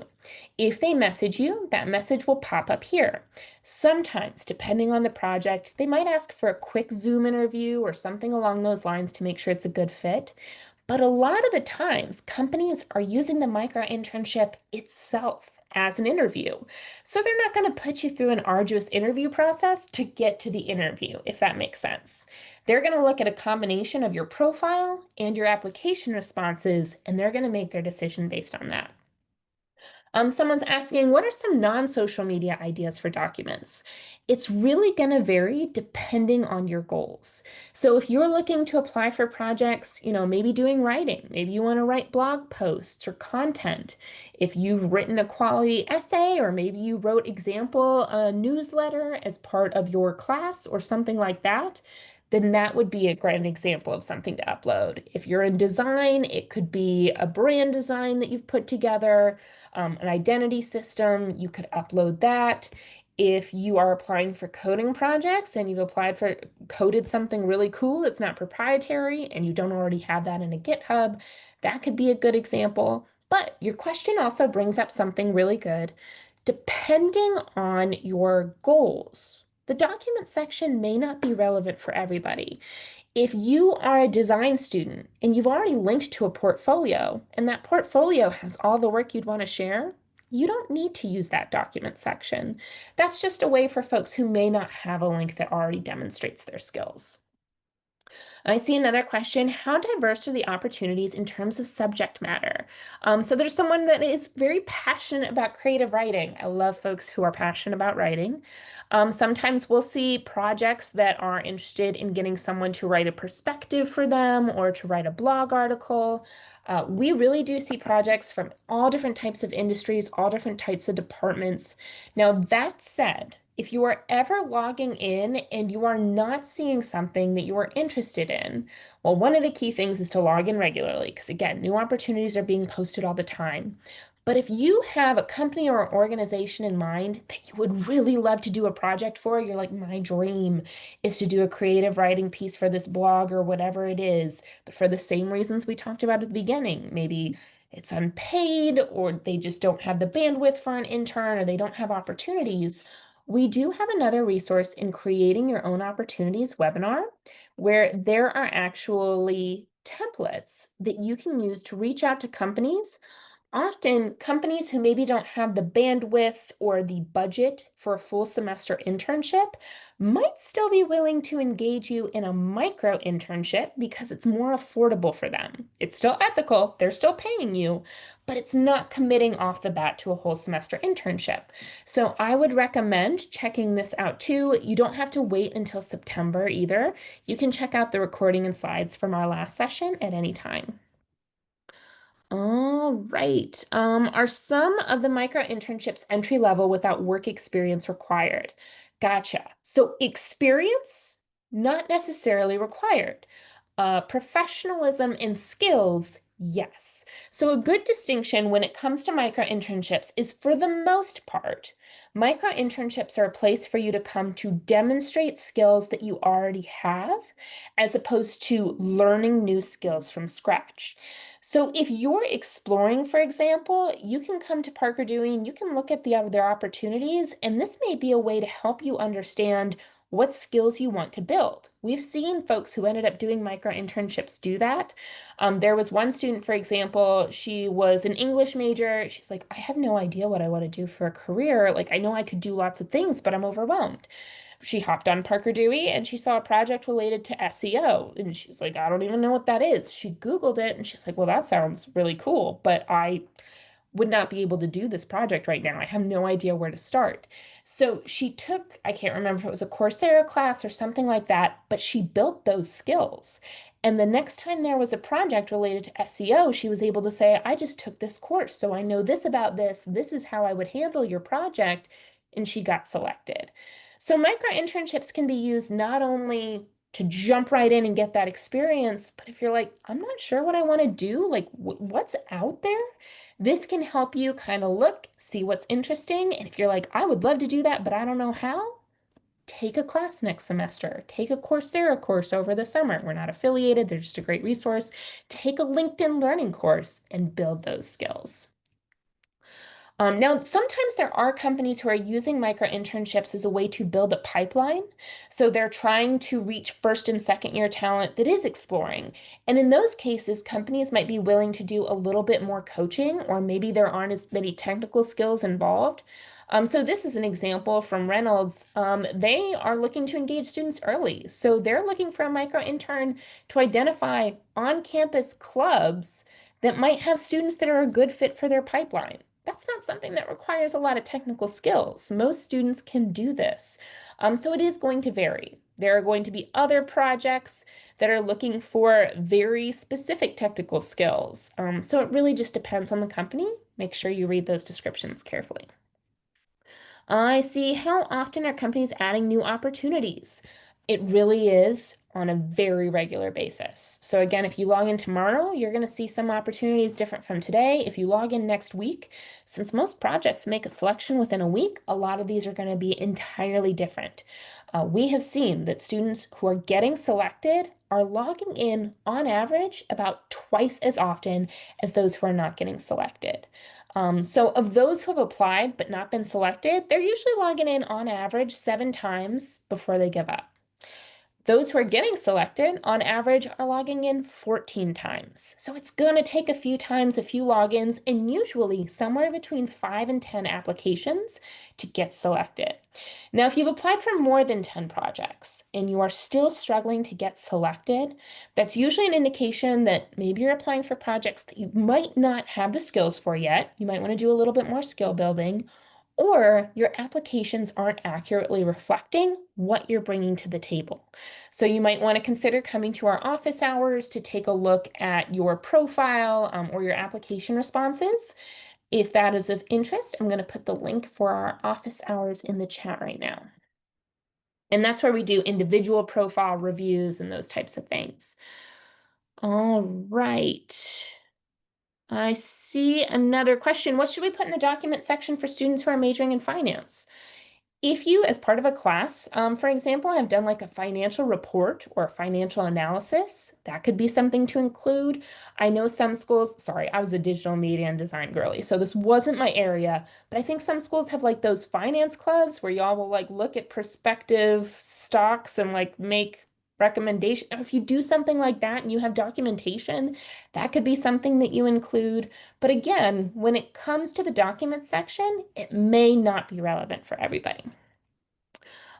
If they message you, that message will pop up here. Sometimes, depending on the project, they might ask for a quick Zoom interview or something along those lines to make sure it's a good fit. But a lot of the times, companies are using the micro internship itself as an interview. So they're not going to put you through an arduous interview process to get to the interview, if that makes sense. They're going to look at a combination of your profile and your application responses, and they're going to make their decision based on that. Someone's asking, what are some non-social media ideas for documents? It's really going to vary depending on your goals. So if you're looking to apply for projects, maybe doing writing, maybe you want to write blog posts or content. If you've written a quality essay, or maybe you wrote example newsletter as part of your class or something like that, then that would be a great example of something to upload. If you're in design, it could be a brand design that you've put together, an identity system, you could upload that. If you are applying for coding projects and you've applied for coded something really cool that's not proprietary and you don't already have that in a GitHub, that could be a good example. But your question also brings up something really good. Depending on your goals, the document section may not be relevant for everybody. If you are a design student and you've already linked to a portfolio and that portfolio has all the work you'd want to share, you don't need to use that document section. That's just a way for folks who may not have a link that already demonstrates their skills. I see another question. How diverse are the opportunities in terms of subject matter? So there's someone that is very passionate about creative writing. I love folks who are passionate about writing. Sometimes we'll see projects that are interested in getting someone to write a perspective for them or to write a blog article. We really do see projects from all different types of industries, all different types of departments. Now, that said, if you are ever logging in and you are not seeing something that you are interested in, well, one of the key things is to log in regularly because, again, new opportunities are being posted all the time. But if you have a company or organization in mind that you would really love to do a project for, you're like, my dream is to do a creative writing piece for this blog or whatever it is, but for the same reasons we talked about at the beginning, maybe it's unpaid or they just don't have the bandwidth for an intern or they don't have opportunities. We do have another resource in Creating Your Own Opportunities webinar where there are actually templates that you can use to reach out to companies. Often, companies who maybe don't have the bandwidth or the budget for a full semester internship might still be willing to engage you in a micro internship because it's more affordable for them. It's still ethical, they're still paying you, but it's not committing off the bat to a whole semester internship. So I would recommend checking this out too. You don't have to wait until September either. You can check out the recording and slides from our last session at any time. All right. Are some of the micro internships entry level without work experience required? Gotcha. So experience, not necessarily required. Professionalism and skills, yes. So a good distinction when it comes to micro internships is for the most part, micro internships are a place for you to come to demonstrate skills that you already have, as opposed to learning new skills from scratch. So if you're exploring, for example, you can come to Parker Dewey and you can look at the other opportunities, and this may be a way to help you understand what skills you want to build. We've seen folks who ended up doing micro internships do that. There was one student, for example, she was an English major. She's like, I have no idea what I want to do for a career. Like, I know I could do lots of things, but I'm overwhelmed. She hopped on Parker Dewey and she saw a project related to SEO. And she's like, I don't even know what that is. She Googled it and she's like, well, that sounds really cool, but I would not be able to do this project right now. I have no idea where to start. So she took, I can't remember if it was a Coursera class or something like that, but she built those skills. And the next time there was a project related to SEO, she was able to say, I just took this course, so I know this about this. This is how I would handle your project. And she got selected. So micro internships can be used not only to jump right in and get that experience, but if you're like, I'm not sure what I want to do, like what's out there, this can help you kind of look, see what's interesting. And if you're like, I would love to do that, but I don't know how, take a class next semester. Take a Coursera course over the summer. We're not affiliated, they're just a great resource. Take a LinkedIn learning course and build those skills. Now, sometimes there are companies who are using micro internships as a way to build a pipeline. So they're trying to reach first and second year talent that is exploring. And in those cases, companies might be willing to do a little bit more coaching, or maybe there aren't as many technical skills involved. So this is an example from Reynolds. They are looking to engage students early. So they're looking for a micro intern to identify on-campus clubs that might have students that are a good fit for their pipeline. That's not something that requires a lot of technical skills. Most students can do this. So it is going to vary. There are going to be other projects that are looking for very specific technical skills. So it really just depends on the company. Make sure you read those descriptions carefully. I see. How often are companies adding new opportunities? It really is on a very regular basis. So again, if you log in tomorrow, you're going to see some opportunities different from today. If you log in next week, since most projects make a selection within a week, a lot of these are going to be entirely different. We have seen that students who are getting selected are logging in on average about twice as often as those who are not getting selected. So of those who have applied but not been selected, they're usually logging in on average 7 times before they give up. Those who are getting selected on average are logging in 14 times. So it's going to take a few times, a few logins, and usually somewhere between 5 and 10 applications to get selected. Now, if you've applied for more than 10 projects and you are still struggling to get selected, that's usually an indication that maybe you're applying for projects that you might not have the skills for yet. You might want to do a little bit more skill building, or your applications aren't accurately reflecting what you're bringing to the table. So you might want to consider coming to our office hours to take a look at your profile or your application responses. If that is of interest, I'm going to put the link for our office hours in the chat right now. And that's where we do individual profile reviews and those types of things. All right. I see another question. What should we put in the document section for students who are majoring in finance? If you, as part of a class, for example, have done like a financial report or a financial analysis, that could be something to include. I know some schools, sorry, I was a digital media and design girly, so this wasn't my area, but I think some schools have like those finance clubs where y'all will like look at prospective stocks and like make recommendations. If you do something like that and you have documentation, that could be something that you include. But again, when it comes to the document section, it may not be relevant for everybody.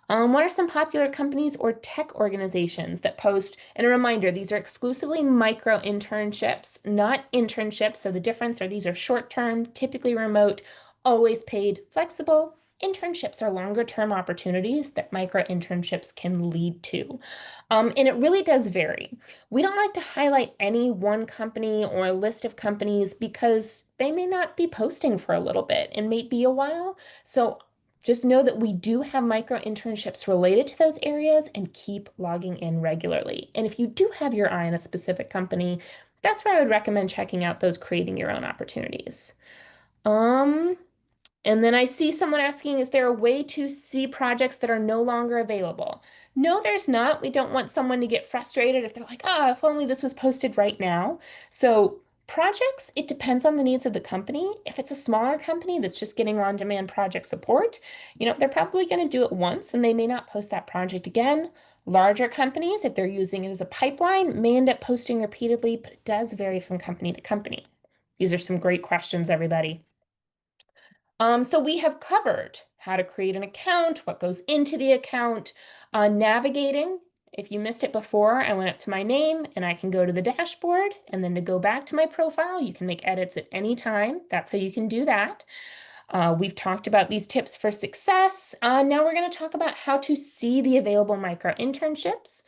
What are some popular companies or tech organizations that post? And a reminder, these are exclusively micro internships, not internships. So the difference are these are short-term, typically remote, always paid, flexible. Internships are longer term opportunities that micro internships can lead to. And it really does vary. We don't like to highlight any one company or a list of companies because they may not be posting for a little bit and may be a while. So just know that we do have micro internships related to those areas and keep logging in regularly. And if you do have your eye on a specific company, that's where I would recommend checking out those creating your own opportunities. And then I see someone asking, is there a way to see projects that are no longer available? No, there's not. We don't want someone to get frustrated if they're like, ah, if only this was posted right now. So projects, it depends on the needs of the company. If it's a smaller company that's just getting on-demand project support, they're probably going to do it once and they may not post that project again. Larger companies, if they're using it as a pipeline, may end up posting repeatedly, but it does vary from company to company. These are some great questions, everybody. So we have covered how to create an account, what goes into the account, navigating. If you missed it before, I went up to my name and I can go to the dashboard, and then to go back to my profile, you can make edits at any time. That's how you can do that. We've talked about these tips for success. Now we're going to talk about how to see the available micro internships.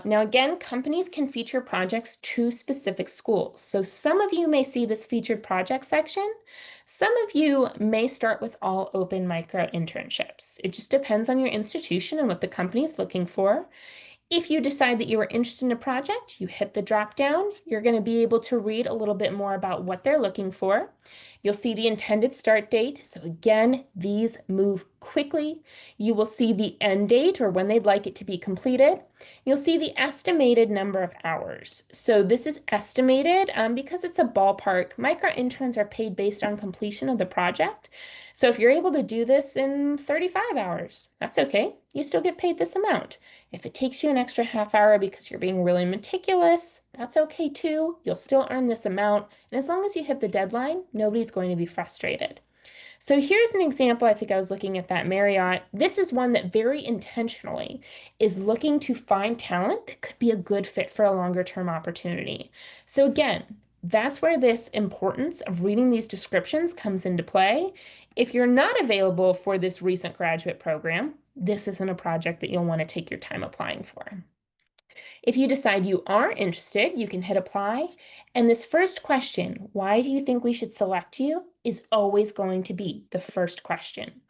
Now, again, companies can feature projects to specific schools. So some of you may see this featured project section. Some of you may start with all open micro internships. It just depends on your institution and what the company is looking for. If you decide that you are interested in a project, you hit the drop down. You're going to be able to read a little bit more about what they're looking for. You'll see the intended start date. So again, these move quickly. You will see the end date or when they'd like it to be completed. You'll see the estimated number of hours. So this is estimated because it's a ballpark. Micro interns are paid based on completion of the project. So if you're able to do this in 35 hours, that's okay. You still get paid this amount. If it takes you an extra half hour because you're being really meticulous, that's okay too. You'll still earn this amount. And as long as you hit the deadline, nobody's going to be frustrated. So here's an example. I think I was looking at that Marriott. This is one that very intentionally is looking to find talent that could be a good fit for a longer term opportunity. So again, that's where this importance of reading these descriptions comes into play. If you're not available for this recent graduate program, this isn't a project that you'll want to take your time applying for. If you decide you are interested, you can hit apply. And this first question, why do you think we should select you, is always going to be the first question.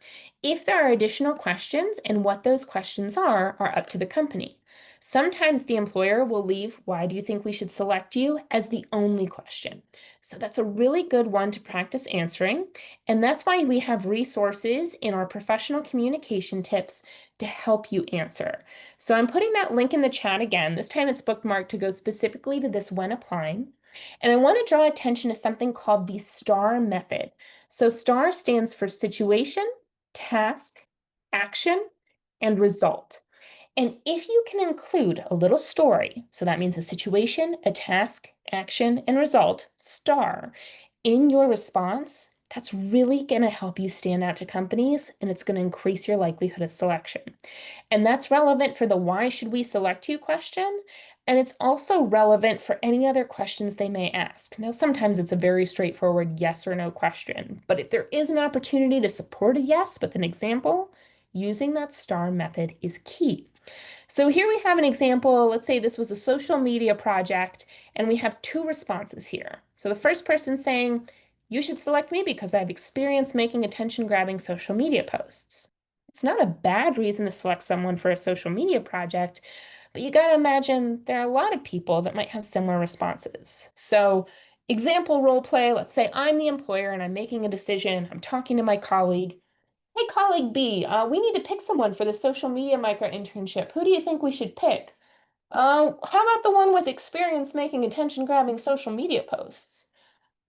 If there are additional questions and what those questions are up to the company. Sometimes the employer will leave, "Why do you think we should select you?" as the only question. So that's a really good one to practice answering. And that's why we have resources in our professional communication tips to help you answer. So I'm putting that link in the chat again. This time it's bookmarked to go specifically to this when applying. And I want to draw attention to something called the STAR method. So STAR stands for situation, task, action, and result. And if you can include a little story, so that means a situation, a task, action, and result, STAR, in your response, that's really going to help you stand out to companies and it's going to increase your likelihood of selection. And that's relevant for the "why should we select you" question. And it's also relevant for any other questions they may ask. Now, sometimes it's a very straightforward yes or no question, but if there is an opportunity to support a yes with an example, using that STAR method is key. So here we have an example. Let's say this was a social media project, and we have two responses here. So the first person saying, "You should select me because I have experience making attention-grabbing social media posts." It's not a bad reason to select someone for a social media project, but you got to imagine there are a lot of people that might have similar responses. So example role play, let's say I'm the employer and I'm making a decision. I'm talking to my colleague. "Hey, colleague B, we need to pick someone for the social media micro-internship. Who do you think we should pick?" How about the one with experience making attention-grabbing social media posts?"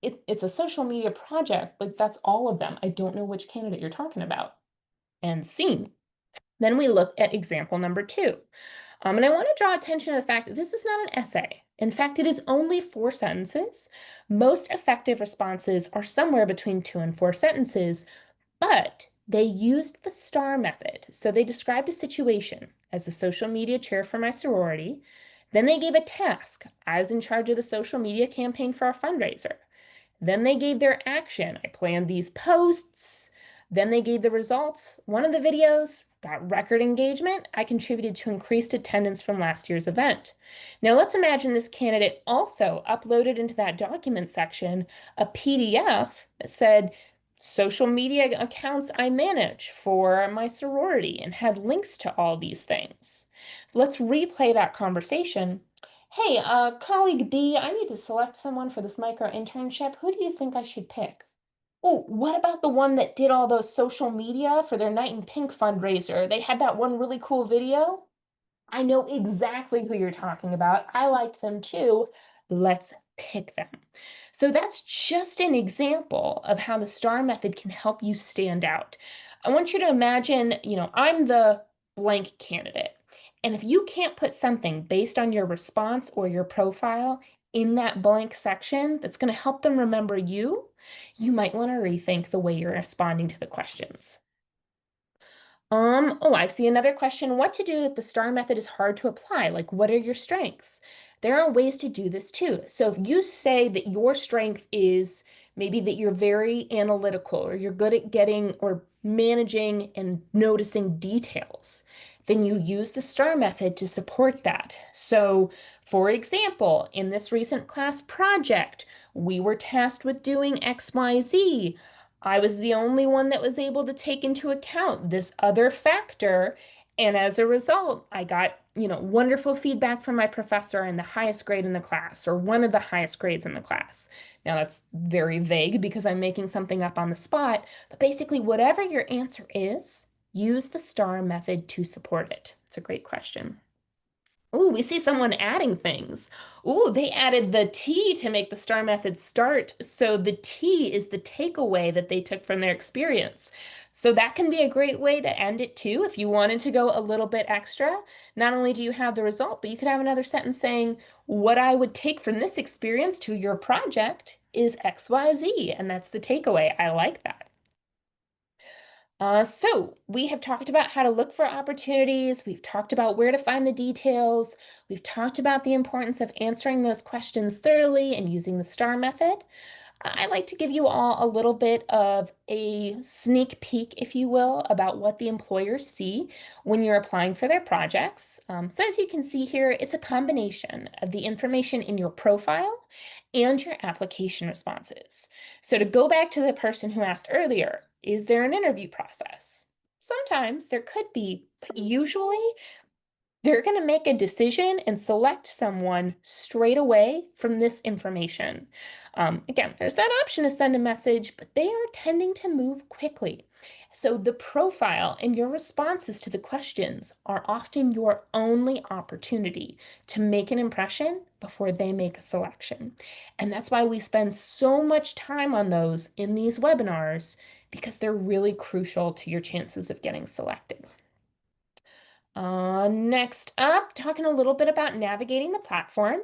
It's a social media project, like that's all of them. I don't know which candidate you're talking about. And scene. Then we look at example number two. And I want to draw attention to the fact that this is not an essay. In fact, it is only 4 sentences. Most effective responses are somewhere between 2 and 4 sentences, but they used the STAR method. So they described a situation as the social media chair for my sorority. Then they gave a task. I was in charge of the social media campaign for our fundraiser. Then they gave their action. I planned these posts. Then they gave the results. One of the videos got record engagement. I contributed to increased attendance from last year's event. Now let's imagine this candidate also uploaded into that document section a PDF that said, "Social media accounts I manage for my sorority," and had links to all these things. Let's replay that conversation. "Hey, colleague B, I need to select someone for this micro internship. Who do you think I should pick?" "Oh, what about the one that did all those social media for their Night in Pink fundraiser? They had that one really cool video." "I know exactly who you're talking about. I liked them too. Let's pick them." So that's just an example of how the STAR method can help you stand out. I want you to imagine, I'm the blank candidate. And if you can't put something based on your response or your profile in that blank section that's going to help them remember you, you might want to rethink the way you're responding to the questions. Oh, I see another question. What to do if the STAR method is hard to apply? Like, what are your strengths? There are ways to do this too. So if you say that your strength is maybe that you're very analytical or you're good at getting or managing and noticing details, then you use the STAR method to support that. So, for example, in this recent class project, we were tasked with doing XYZ. I was the only one that was able to take into account this other factor. And as a result, I got, wonderful feedback from my professor and the highest grade in the class, or one of the highest grades in the class. Now, that's very vague because I'm making something up on the spot, but basically, whatever your answer is, use the STAR method to support it. It's a great question. Ooh, we see someone adding things. Ooh, they added the T to make the STAR method start. So the T is the takeaway that they took from their experience. So that can be a great way to end it too. If you wanted to go a little bit extra, not only do you have the result, but you could have another sentence saying, "What I would take from this experience to your project is XYZ." And that's the takeaway. I like that. So we have talked about how to look for opportunities. We've talked about where to find the details. We've talked about the importance of answering those questions thoroughly and using the STAR method. I like to give you all a little bit of a sneak peek, if you will, about what the employers see when you're applying for their projects. So as you can see here, it's a combination of the information in your profile and your application responses. So to go back to the person who asked earlier, is there an interview process? Sometimes there could be, but usually They're going to make a decision and select someone straight away from this information. Again, there's that option to send a message, but they are tending to move quickly. So the profile and your responses to the questions are often your only opportunity to make an impression before they make a selection. And that's why we spend so much time on those in these webinars, because they're really crucial to your chances of getting selected. Next up, talking a little bit about navigating the platform.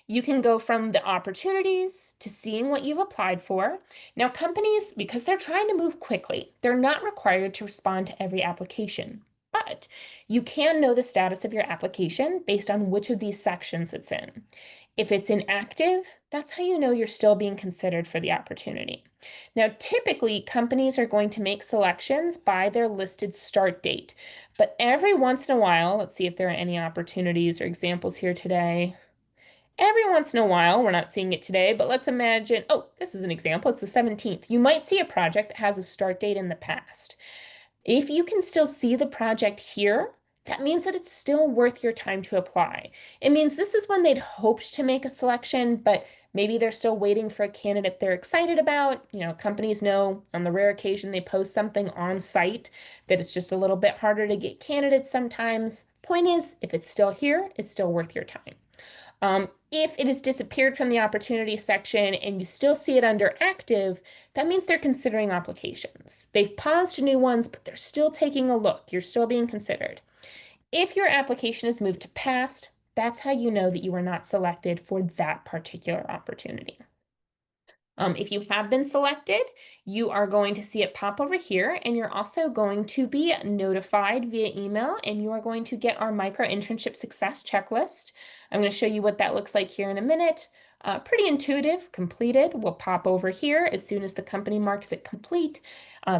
You can go from the opportunities to seeing what you've applied for. Now, companies, because they're trying to move quickly, they're not required to respond to every application, but you can know the status of your application based on which of these sections it's in. If it's inactive, that's how you know you're still being considered for the opportunity. Now, typically, companies are going to make selections by their listed start date. But every once in a while, let's see if there are any opportunities or examples here today. Every once in a while, we're not seeing it today, but let's imagine, oh, this is an example. It's the 17th. You might see a project that has a start date in the past. If you can still see the project here, that means that it's still worth your time to apply. It means this is when they'd hoped to make a selection, but maybe they're still waiting for a candidate they're excited about. You know, companies know on the rare occasion they post something on site that it's just a little bit harder to get candidates sometimes. Point is, if it's still here, it's still worth your time. If it has disappeared from the opportunity section and you still see it under active, that means they're considering applications. They've paused new ones, but they're still taking a look. You're still being considered. If your application is moved to passed, that's how you know that you were not selected for that particular opportunity. If you have been selected, you are going to see it pop over here, and you're also going to be notified via email, and you are going to get our micro-internship success checklist. I'm going to show you what that looks like here in a minute. Pretty intuitive, completed, will pop over here as soon as the company marks it complete.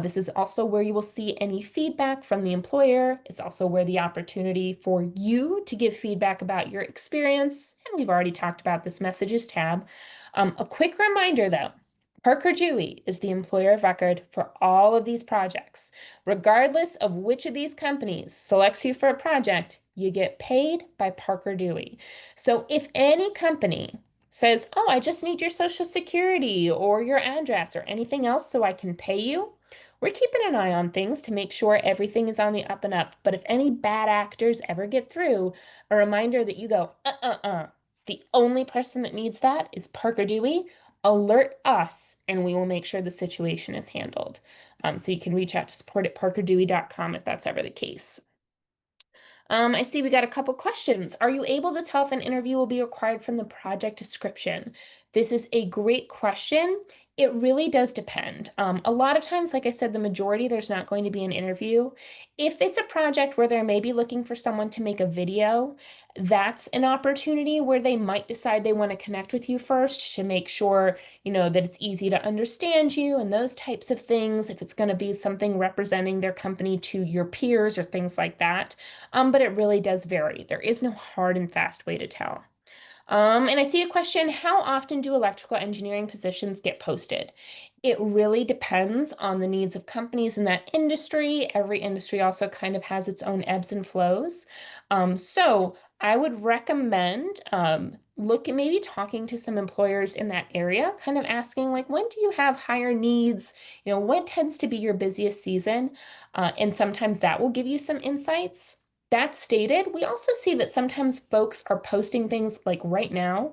This is also where you will see any feedback from the employer. It's also where the opportunity for you to give feedback about your experience, and we've already talked about this messages tab. A quick reminder though, Parker Dewey is the employer of record for all of these projects. Regardless of which of these companies selects you for a project, you get paid by Parker Dewey. So if any company says, oh, I just need your social security or your address or anything else so I can pay you, we're keeping an eye on things to make sure everything is on the up and up. But if any bad actors ever get through, a reminder that you go, the only person that needs that is Parker Dewey. Alert us, and we will make sure the situation is handled. So you can reach out to support at parkerdewey.com if that's ever the case. I see we got a couple questions. Are you able to tell if an interview will be required from the project description? This is a great question. It really does depend. A lot of times, like I said, the majority, there's not going to be an interview. If it's a project where they're maybe looking for someone to make a video, that's an opportunity where they might decide they want to connect with you first to make sure, that it's easy to understand you and those types of things, if it's going to be something representing their company to your peers or things like that. But it really does vary. There is no hard and fast way to tell. And I see a question, how often do electrical engineering positions get posted? It really depends on the needs of companies in that industry. Every industry also kind of has its own ebbs and flows. So I would recommend look at maybe talking to some employers in that area, kind of asking like, when do you have higher needs? What tends to be your busiest season? And sometimes that will give you some insights. That stated, we also see that sometimes folks are posting things like right now,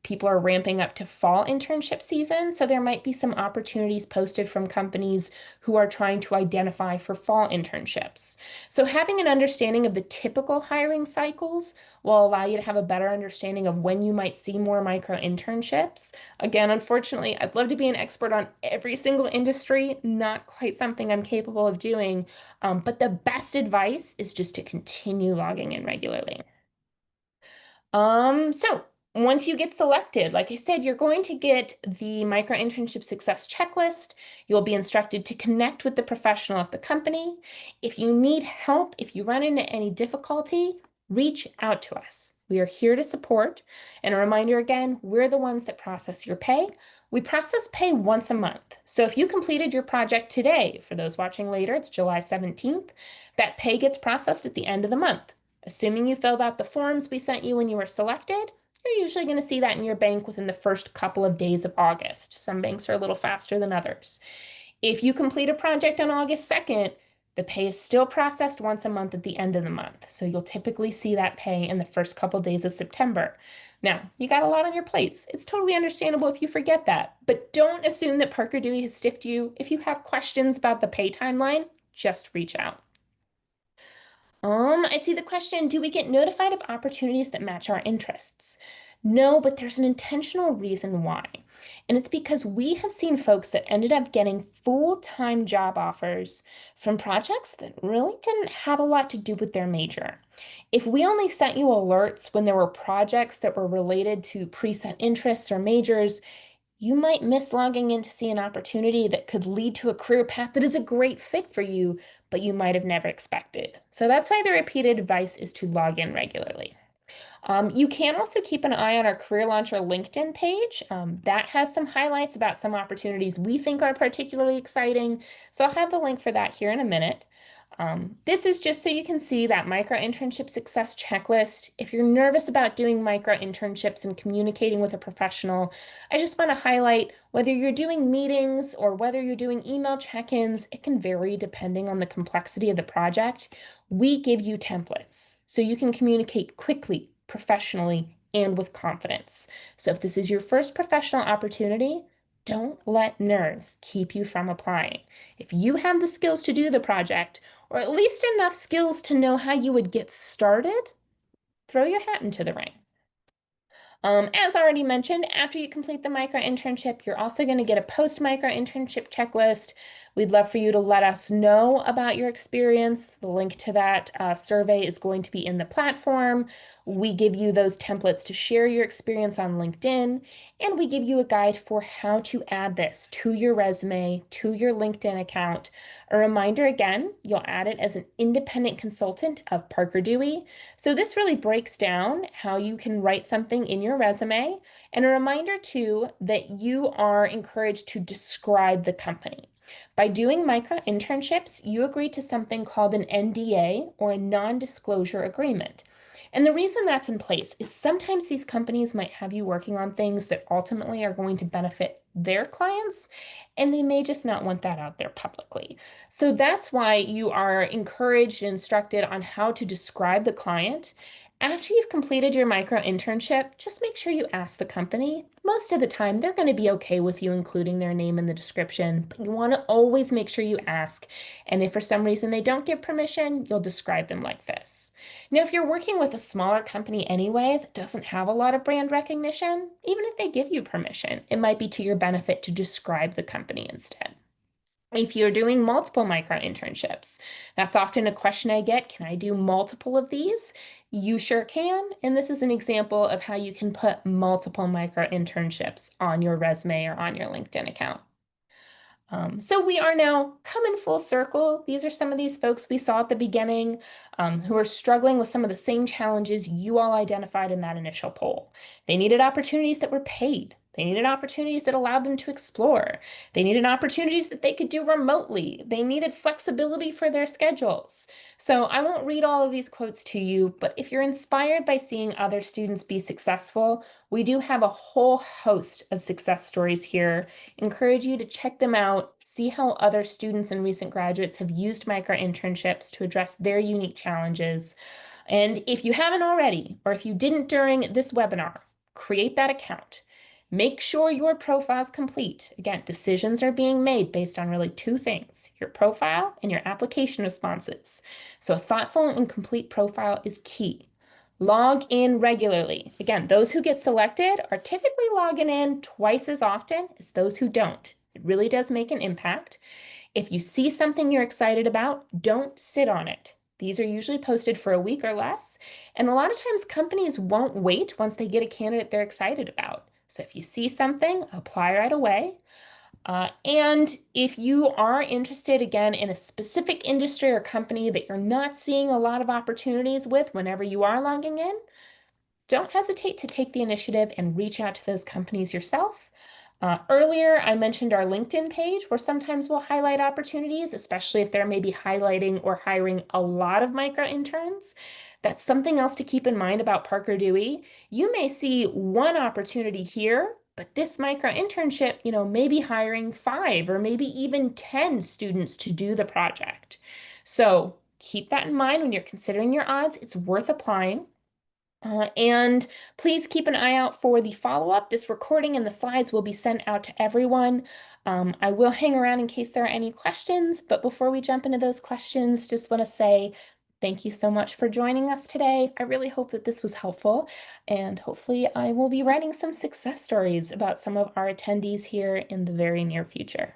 people are ramping up to fall internship season. So there might be some opportunities posted from companies who are trying to identify for fall internships. So having an understanding of the typical hiring cycles will allow you to have a better understanding of when you might see more micro internships. Again, unfortunately, I'd love to be an expert on every single industry, not quite something I'm capable of doing. But the best advice is just to continue logging in regularly. So once you get selected, like I said, you're going to get the micro internship success checklist. You'll be instructed to connect with the professional at the company. If you need help, if you run into any difficulty, reach out to us. We are here to support. And a reminder again, we're the ones that process your pay. We process pay once a month. So if you completed your project today, for those watching later, it's July 17th, that pay gets processed at the end of the month. Assuming you filled out the forms we sent you when you were selected, you're usually going to see that in your bank within the first couple of days of August. Some banks are a little faster than others. If you complete a project on August 2nd, the pay is still processed once a month at the end of the month. So you'll typically see that pay in the first couple days of September. Now, you got a lot on your plates. It's totally understandable if you forget that, but don't assume that Parker Dewey has stiffed you. If you have questions about the pay timeline, just reach out. I see the question, do we get notified of opportunities that match our interests? No, but there's an intentional reason why. And it's because we have seen folks that ended up getting full-time job offers from projects that really didn't have a lot to do with their major. If we only sent you alerts when there were projects that were related to preset interests or majors, you might miss logging in to see an opportunity that could lead to a career path that is a great fit for you, but you might have never expected. So that's why the repeated advice is to log in regularly. You can also keep an eye on our Career Launcher LinkedIn page. That has some highlights about some opportunities we think are particularly exciting. So I'll have the link for that here in a minute. This is just so you can see that micro-internship success checklist. If you're nervous about doing micro-internships and communicating with a professional, I just want to highlight whether you're doing meetings or whether you're doing email check-ins, it can vary depending on the complexity of the project. We give you templates so you can communicate quickly, professionally, and with confidence. So if this is your first professional opportunity, don't let nerves keep you from applying. If you have the skills to do the project, or at least enough skills to know how you would get started, throw your hat into the ring. As already mentioned, after you complete the micro-internship, you're also going to get a post-micro-internship checklist. We'd love for you to let us know about your experience. The link to that survey is going to be in the platform. We give you those templates to share your experience on LinkedIn, and we give you a guide for how to add this to your resume, to your LinkedIn account. A reminder again, you'll add it as an independent consultant of Parker Dewey. So this really breaks down how you can write something in your resume, and a reminder too that you are encouraged to describe the company. By doing micro internships, you agree to something called an NDA or a non-disclosure agreement. And the reason that's in place is sometimes these companies might have you working on things that ultimately are going to benefit their clients, and they may just not want that out there publicly. So that's why you are encouraged and instructed on how to describe the client. After you've completed your micro internship, just make sure you ask the company. Most of the time, they're going to be okay with you including their name in the description, but you want to always make sure you ask. And if for some reason they don't give permission, you'll describe them like this. Now, if you're working with a smaller company anyway that doesn't have a lot of brand recognition, even if they give you permission, it might be to your benefit to describe the company instead. If you're doing multiple micro internships, that's often a question I get. Can I do multiple of these? You sure can. And this is an example of how you can put multiple micro internships on your resume or on your LinkedIn account. So we are now coming full circle. These are some of these folks we saw at the beginning who are struggling with some of the same challenges you all identified in that initial poll. They needed opportunities that were paid. They needed opportunities that allowed them to explore. They needed opportunities that they could do remotely. They needed flexibility for their schedules. So I won't read all of these quotes to you, but if you're inspired by seeing other students be successful, we do have a whole host of success stories here. Encourage you to check them out, see how other students and recent graduates have used micro internships to address their unique challenges. And if you haven't already, or if you didn't during this webinar, create that account. Make sure your profile is complete. Again, decisions are being made based on really two things, your profile and your application responses. So a thoughtful and complete profile is key. Log in regularly. Again, those who get selected are typically logging in twice as often as those who don't. It really does make an impact. If you see something you're excited about, don't sit on it. These are usually posted for a week or less, and a lot of times companies won't wait once they get a candidate they're excited about. So if you see something, apply right away. And if you are interested, again, in a specific industry or company that you're not seeing a lot of opportunities with whenever you are logging in, don't hesitate to take the initiative and reach out to those companies yourself. Earlier, I mentioned our LinkedIn page where sometimes we'll highlight opportunities, especially if they're maybe highlighting or hiring a lot of micro interns. That's something else to keep in mind about Parker Dewey. You may see one opportunity here, but this micro internship, may be hiring 5 or maybe even 10 students to do the project. So keep that in mind when you're considering your odds. It's worth applying. And please keep an eye out for the follow-up. This recording and the slides will be sent out to everyone. I will hang around in case there are any questions, but before we jump into those questions, just want to say thank you so much for joining us today. I really hope that this was helpful, and hopefully I will be writing some success stories about some of our attendees here in the very near future.